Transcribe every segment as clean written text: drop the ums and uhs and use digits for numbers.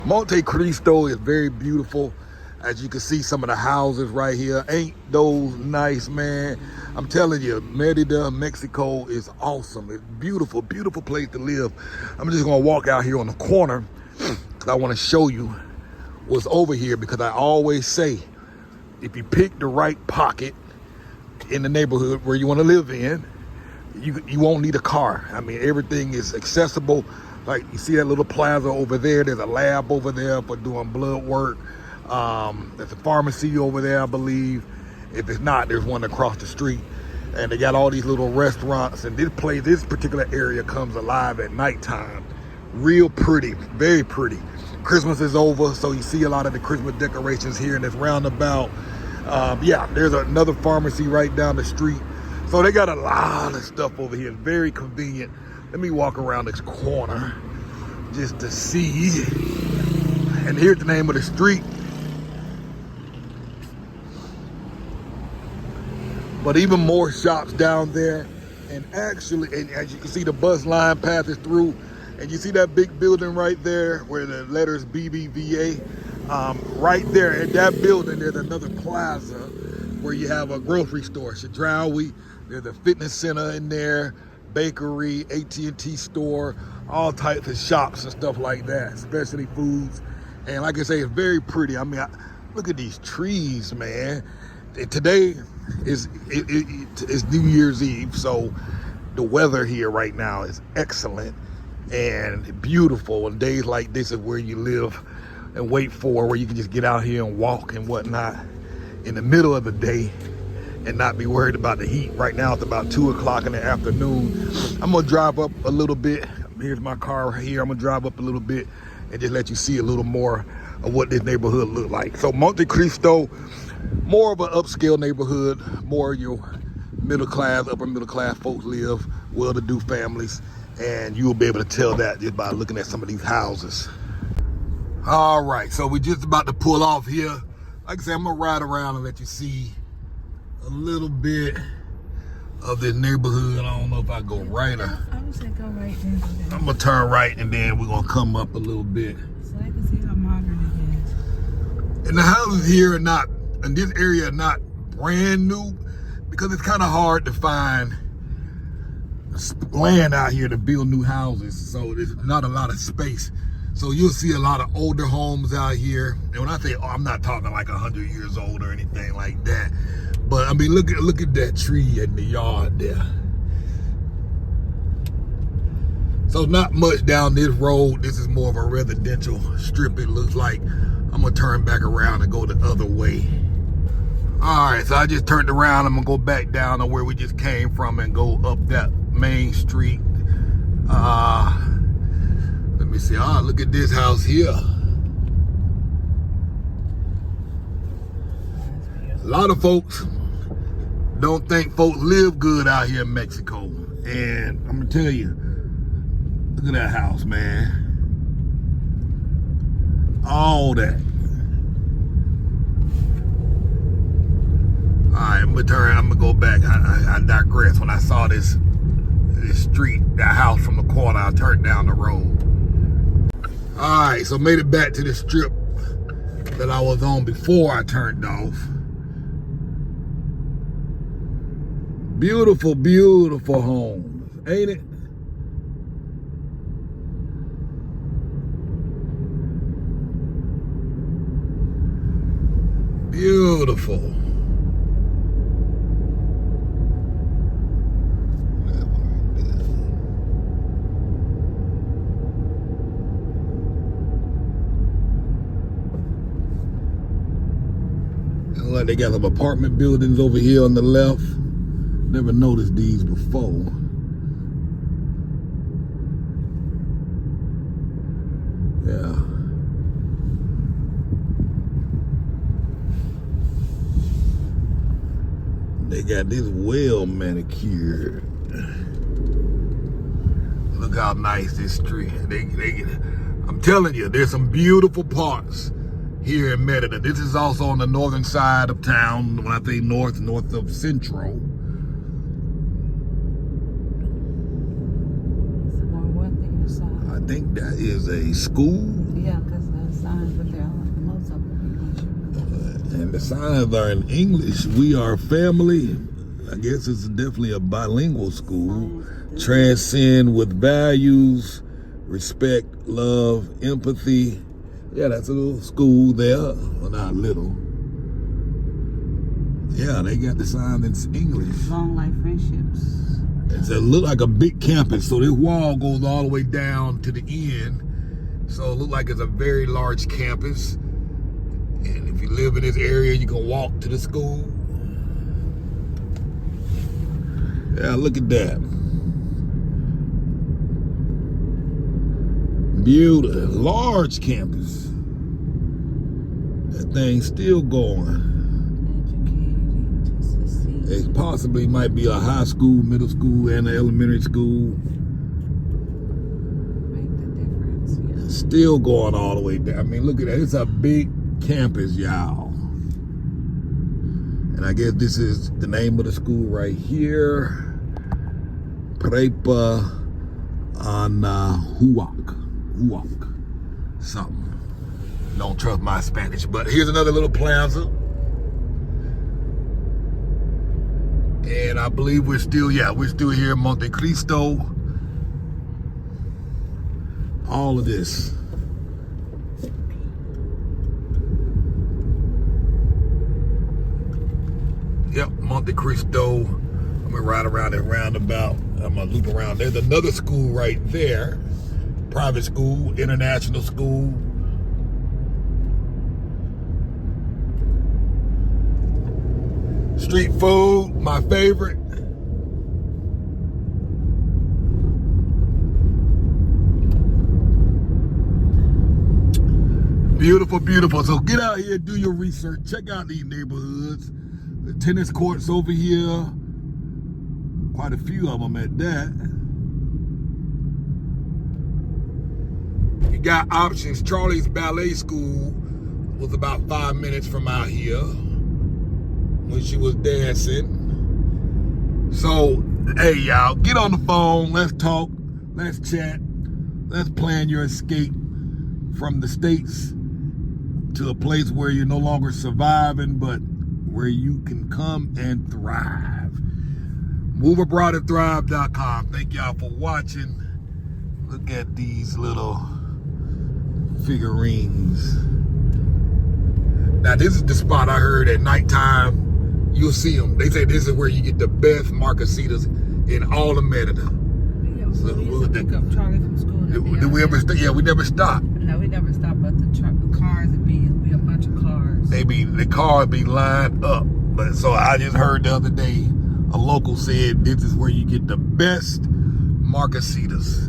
Montecristo is very beautiful. As you can see, some of the houses right here, ain't those nice, man? I'm telling you, Merida, Mexico is awesome. It's beautiful, beautiful place to live. I'm just gonna walk out here on the corner because I wanna show you what's over here, because I always say, if you pick the right pocket in the neighborhood where you wanna live in, you won't need a car. I mean, everything is accessible. Like, you see that little plaza over there, there's a lab over there for doing blood work. There's a pharmacy over there, I believe. If it's not, there's one across the street. And they got all these little restaurants. And this particular area comes alive at nighttime. Real pretty, very pretty. Christmas is over, so you see a lot of the Christmas decorations here in this roundabout. Yeah, there's another pharmacy right down the street. So they got a lot of stuff over here. It's very convenient. Let me walk around this corner just to see. And here's the name of the street. But even more shops down there. And actually, and as you can see, the bus line passes through. And you see that big building right there where the letters BBVA? Right there at that building, there's another plaza where you have a grocery store, Chedraui. There's a fitness center in there, bakery, AT&T store, all types of shops and stuff like that, specialty foods. And like I say, it's very pretty. I mean, look at these trees, man. Today is New Year's Eve, so the weather here right now is excellent and beautiful. And days like this is where you live and wait for, where you can just get out here and walk and whatnot in the middle of the day and not be worried about the heat. Right now it's about 2 o'clock in the afternoon. I'm gonna drive up a little bit. Here's my car right here. I'm gonna drive up a little bit and just let you see a little more of what this neighborhood look like. So Montecristo, more of an upscale neighborhood, more your middle class, upper middle class folks live, well-to-do families, and you'll be able to tell that just by looking at some of these houses. All right, so we're just about to pull off here. Like I said, I'm gonna ride around and let you see a little bit of this neighborhood. I don't know if I go right or... I would say go right then. I'm gonna turn right and then we're gonna come up a little bit. So I can see how modern it is. And the houses here are not, in this area, are not brand new, because it's kind of hard to find land out here to build new houses. So there's not a lot of space. So you'll see a lot of older homes out here. And when I say, I'm not talking like 100 years old or anything like that. But I mean, look at that tree in the yard there. So not much down this road. This is more of a residential strip, it looks like. I'm gonna turn back around and go the other way. All right, so I just turned around. I'm gonna go back down to where we just came from and go up that main street. Let me see. Oh, look at this house here. A lot of folks don't think folks live good out here in Mexico. And I'm gonna tell you, look at that house, man. All that. All right, I'm gonna go back. I digress. When I saw this street, that house from the corner, I turned down the road. All right, so made it back to the strip that I was on before I turned off. Beautiful, beautiful homes, ain't it? Beautiful. Like they got some apartment buildings over here on the left. Never noticed these before. Yeah. They got this well manicured. Look how nice this street. I'm telling you, there's some beautiful parts here in Merida. This is also on the northern side of town. When I say north of Central. It's on what thing side? I think that is a school. Yeah, because that's And the signs are in English. We are family. I guess it's definitely a bilingual school. Transcend with values, respect, love, empathy. Yeah, that's a little school there. Well, not little. Yeah, they got the sign in English. Long life friendships. It's a look like a big campus. So this wall goes all the way down to the end. So it looks like it's a very large campus. And if you live in this area, you can walk to the school. Yeah, look at that. Beautiful, large campus. That thing's still going. It possibly might be a high school, middle school, and an elementary school. Make the difference. Yeah. It's still going all the way down. I mean, look at that. It's a big campus, y'all. And I guess this is the name of the school right here. Prepa Huac. Something. Don't trust my Spanish. But here's another little plaza. And I believe we're still here in Montecristo. All of this. Yep, Montecristo. I'm gonna ride around that roundabout. I'm gonna loop around. There's another school right there. Private school, international school. Street food, my favorite. Beautiful, beautiful. So get out here, do your research. Check out these neighborhoods. The tennis courts over here. Quite a few of them at that. You got options. Charlie's Ballet School was about 5 minutes from out here when she was dancing. So, hey y'all, get on the phone, let's talk, let's chat, let's plan your escape from the States to a place where you're no longer surviving, but where you can come and thrive. MoveAbroadandThrive.com. Thank y'all for watching. Look at these little figurines. Now this is the spot I heard at nighttime. You'll see them. They say this is where you get the best margaritas in all of Merida. Yeah, so we used to pick up Charlie from school. Did we ever? Yeah, we never stopped. No, we never stopped. But the cars would be a bunch of cars. The cars be lined up. But so I just heard the other day a local said this is where you get the best margaritas.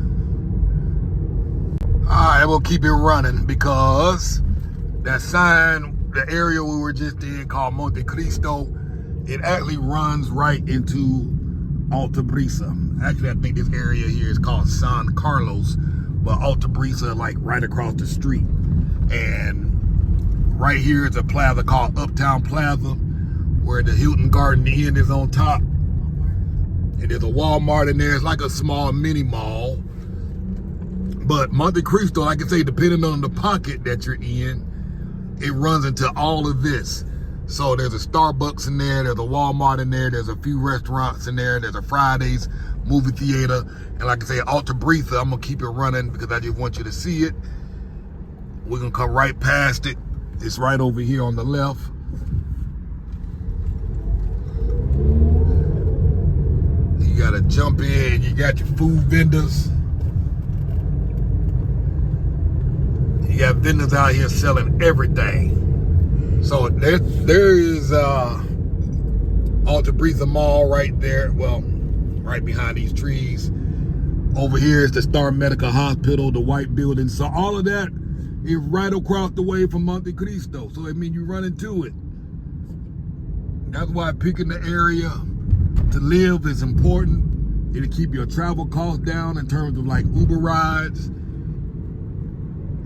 All right, we'll keep it running because that sign, the area we were just in called Montecristo, it actually runs right into Alta Brisa. Actually, I think this area here is called San Carlos, but Alta Brisa like right across the street. And right here is a plaza called Uptown Plaza, where the Hilton Garden Inn is on top. And there's a Walmart in there. It's like a small mini mall. But Montecristo, like I say, depending on the pocket that you're in, it runs into all of this. So there's a Starbucks in there, there's a Walmart in there, there's a few restaurants in there, there's a Fridays movie theater, and like I say, Alta Brisa, I'm gonna keep it running because I just want you to see it. We're gonna come right past it. It's right over here on the left. You gotta jump in, you got your food vendors. You got vendors out here selling everything. So there is Alta Brisa Mall right there. Well, right behind these trees. Over here is the Star Medical Hospital, the white building. So all of that is right across the way from Montecristo. So I mean, you run into it. That's why picking the area to live is important. It'll keep your travel costs down in terms of like Uber rides.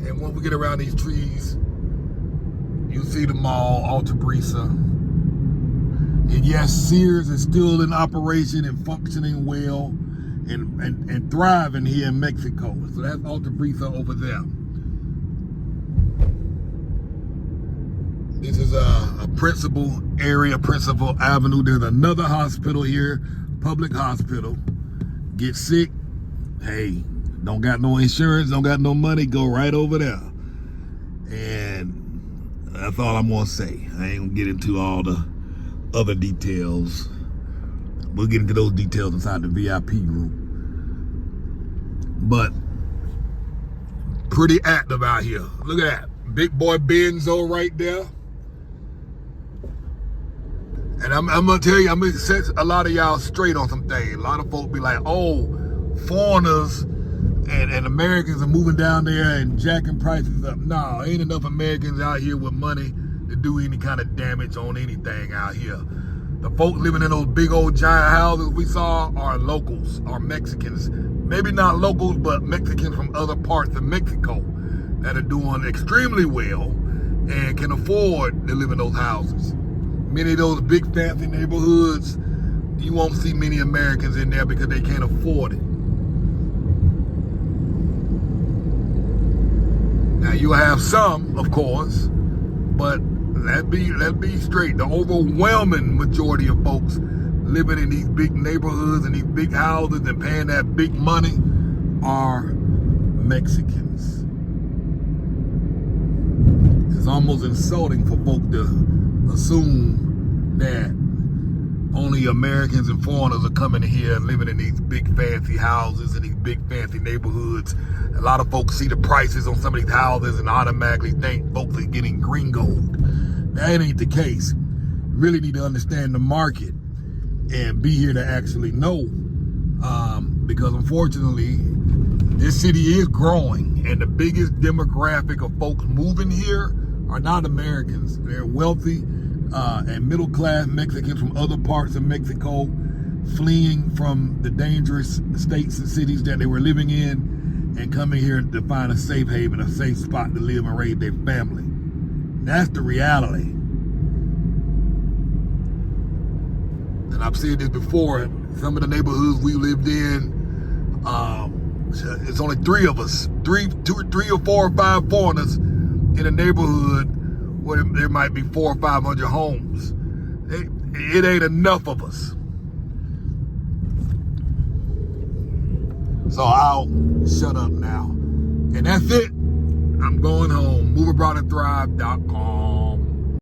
And when we get around these trees, you see the mall, Alta Brisa. And yes, Sears is still in operation and functioning well and thriving here in Mexico. So that's Alta Brisa over there. This is a Principal area, Principal Avenue. There's another hospital here, public hospital. Get sick, hey, don't got no insurance, don't got no money, go right over there. And that's all I'm gonna say. I ain't gonna get into all the other details. We'll get into those details inside the VIP group. But pretty active out here. Look at that. Big boy Benzo right there. And I'm gonna tell you, I'm gonna set a lot of y'all straight on some things. A lot of folks be like, oh, foreigners and Americans are moving down there and jacking prices up. No, ain't enough Americans out here with money to do any kind of damage on anything out here. The folks living in those big old giant houses we saw are locals, are Mexicans. Maybe not locals, but Mexicans from other parts of Mexico that are doing extremely well and can afford to live in those houses. Many of those big fancy neighborhoods, you won't see many Americans in there because they can't afford it. Now you'll have some, of course, but let's be straight. The overwhelming majority of folks living in these big neighborhoods and these big houses and paying that big money are Mexicans. It's almost insulting for folk to assume that only Americans and foreigners are coming here and living in these big fancy houses and these big fancy neighborhoods. A lot of folks see the prices on some of these houses and automatically think folks are getting gringoed. That ain't the case. You really need to understand the market and be here to actually know. Because unfortunately, this city is growing, and the biggest demographic of folks moving here are not Americans. They're wealthy and middle-class Mexicans from other parts of Mexico fleeing from the dangerous states and cities that they were living in and coming here to find a safe haven, a safe spot to live and raise their family. That's the reality. And I've said this before, some of the neighborhoods we lived in, it's only three of us, three or four or five foreigners in a neighborhood where there might be 400 or 500 homes. It ain't enough of us. So I'll shut up now. And that's it. I'm going home. MoveAbroadAndThrive.com.